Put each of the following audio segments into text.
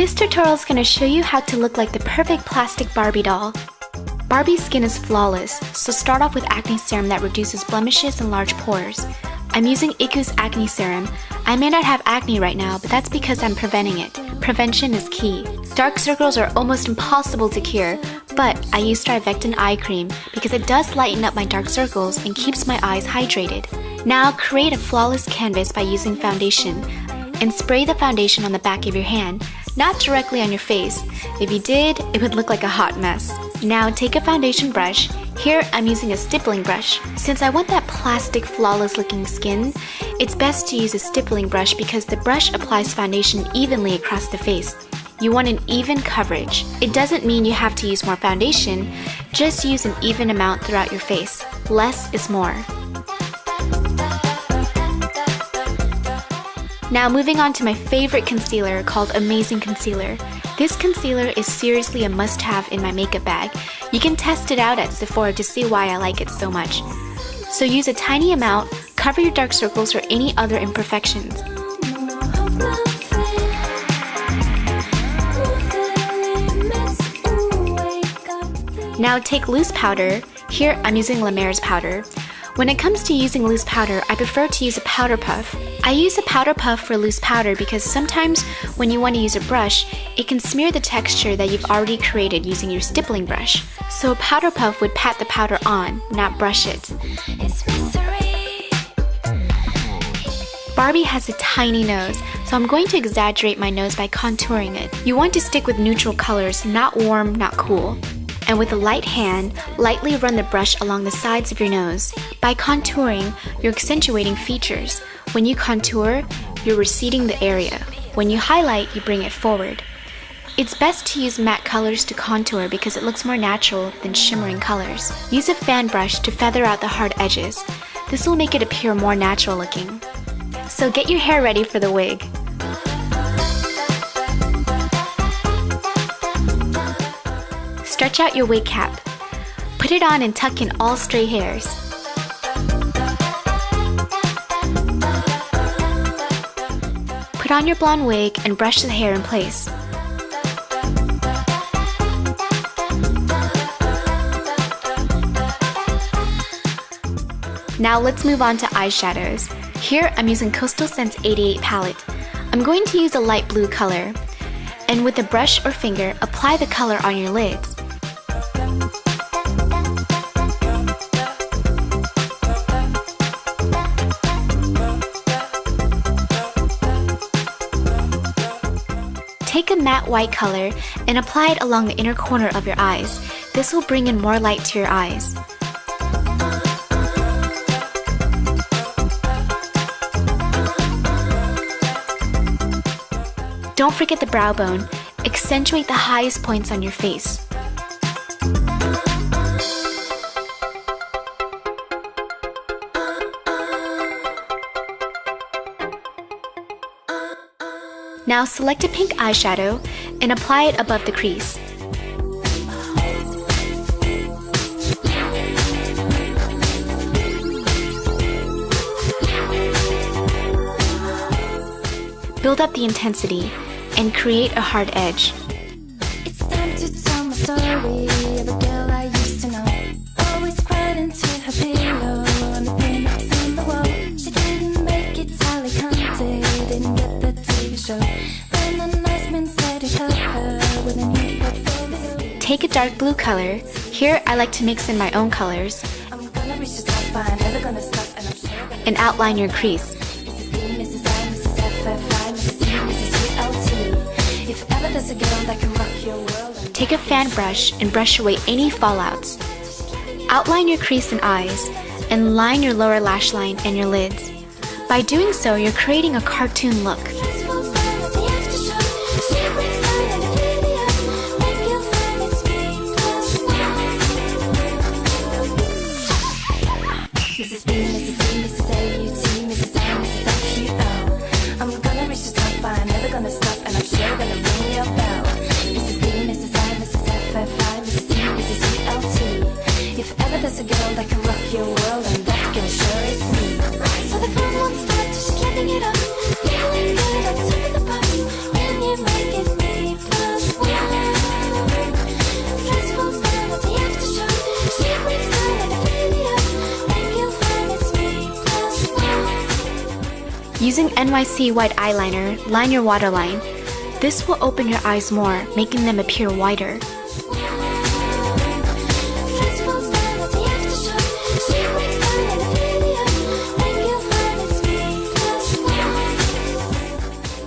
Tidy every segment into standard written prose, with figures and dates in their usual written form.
This tutorial is going to show you how to look like the perfect plastic Barbie doll. Barbie's skin is flawless, so start off with acne serum that reduces blemishes and large pores. I'm using Iku's acne serum. I may not have acne right now, but that's because I'm preventing it. Prevention is key. Dark circles are almost impossible to cure, but I use Strivectin eye cream because it does lighten up my dark circles and keeps my eyes hydrated. Now create a flawless canvas by using foundation and spray the foundation on the back of your hand, not directly on your face. If you did, it would look like a hot mess. Now take a foundation brush. Here I'm using a stippling brush. Since I want that plastic flawless looking skin, it's best to use a stippling brush because the brush applies foundation evenly across the face. You want an even coverage. It doesn't mean you have to use more foundation, just use an even amount throughout your face. Less is more. Now moving on to my favorite concealer called Amazing Concealer. This concealer is seriously a must-have in my makeup bag. You can test it out at Sephora to see why I like it so much. So use a tiny amount, cover your dark circles or any other imperfections. Now take loose powder. Here I'm using La Mer's powder. When it comes to using loose powder, I prefer to use a powder puff. I use a powder puff for loose powder because sometimes when you want to use a brush, it can smear the texture that you've already created using your stippling brush. So a powder puff would pat the powder on, not brush it. Barbie has a tiny nose, so I'm going to exaggerate my nose by contouring it. You want to stick with neutral colors, not warm, not cool. And with a light hand, lightly run the brush along the sides of your nose. By contouring, you're accentuating features. When you contour, you're receding the area. When you highlight, you bring it forward. It's best to use matte colors to contour because it looks more natural than shimmering colors. Use a fan brush to feather out the hard edges. This will make it appear more natural looking. So get your hair ready for the wig. Stretch out your wig cap. Put it on and tuck in all stray hairs. Put on your blonde wig and brush the hair in place. Now let's move on to eyeshadows. Here I'm using Coastal Scents 88 palette. I'm going to use a light blue color. And with a brush or finger, apply the color on your lids. Take a matte white color and apply it along the inner corner of your eyes. This will bring in more light to your eyes. Don't forget the brow bone. Accentuate the highest points on your face. Now select a pink eyeshadow and apply it above the crease. Build up the intensity and create a hard edge. It's time to tell my story of a girl I used to know. Always cried into her pillow on the pin-ups in the wall. She didn't make it, Alicante, didn't get the TV show. Then a nice man said he'd help her with a new portfolio. Take a dark blue color. Here I like to mix in my own colors. I'm gonna reach the top, I'm never gonna stop, and I'm sure gonna and outline your crease. Mrs. D, Mrs. I, Mrs. FFI, Mrs. C, Mrs. ULT. If ever there's a girl that can rock your world, Take a fan brush and brush away any fallouts. Outline your crease and eyes, and line your lower lash line and your lids. By doing so, you're creating a cartoon look. Mrs. B, Mrs. C, Mrs. AUT, Mrs. I, Mrs. FUO. I'm gonna reach the top, I'm never gonna stop, and I'm sure gonna ring your bell. Mrs. D, Mrs. I, Mrs. FFI, Mrs. C, Mrs. ULT. If ever there's a girl that can rock your world, and that girl sure is me. So the fun won't start, just living it up, feeling good on top of the pops. When you make it me, Using NYC white eyeliner, line your waterline. This will open your eyes more, making them appear wider.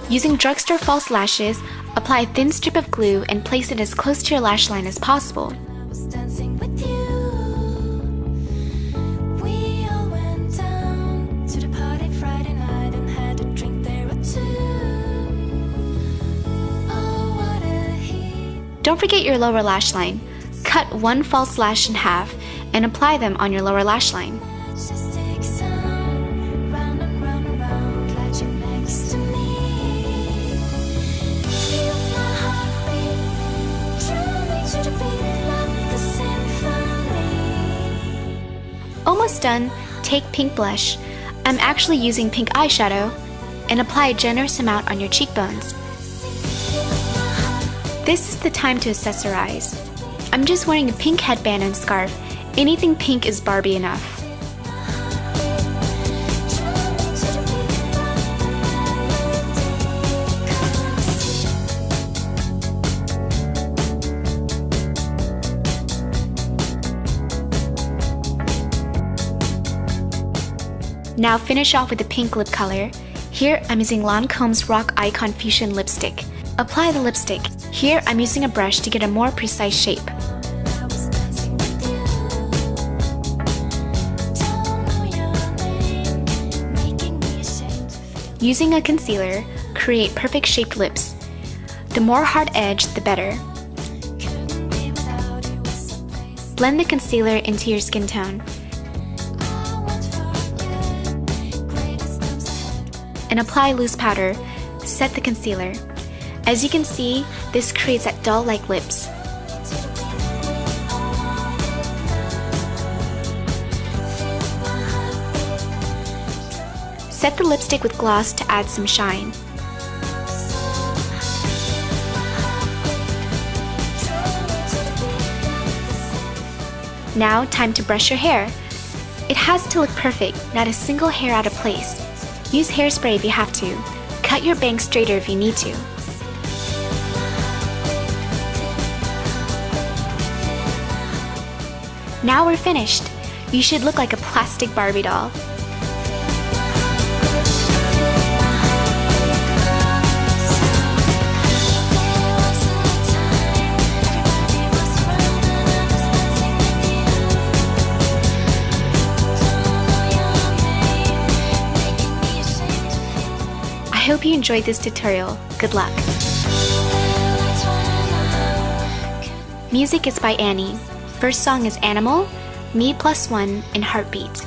Using drugstore false lashes, apply a thin strip of glue and place it as close to your lash line as possible. Don't forget your lower lash line. Cut one false lash in half and apply them on your lower lash line. Almost done, take pink blush. I'm actually using pink eyeshadow, and apply a generous amount on your cheekbones. This is the time to accessorize. I'm just wearing a pink headband and scarf. Anything pink is Barbie enough. Now finish off with a pink lip color. Here I'm using Lancome's Rock Icon Fusion lipstick. Apply the lipstick. Here I'm using a brush to get a more precise shape. Using a concealer, create perfect shaped lips. The more hard edge, the better. Blend the concealer into your skin tone. And apply loose powder. Set the concealer. As you can see, this creates that doll-like lips. Set the lipstick with gloss to add some shine. Now, time to brush your hair. It has to look perfect, not a single hair out of place. Use hairspray if you have to. Cut your bangs straighter if you need to. Now we're finished. You should look like a plastic Barbie doll. I hope you enjoyed this tutorial. Good luck. Music is by Annie. First song is Animal, Me+1, and Heartbeat.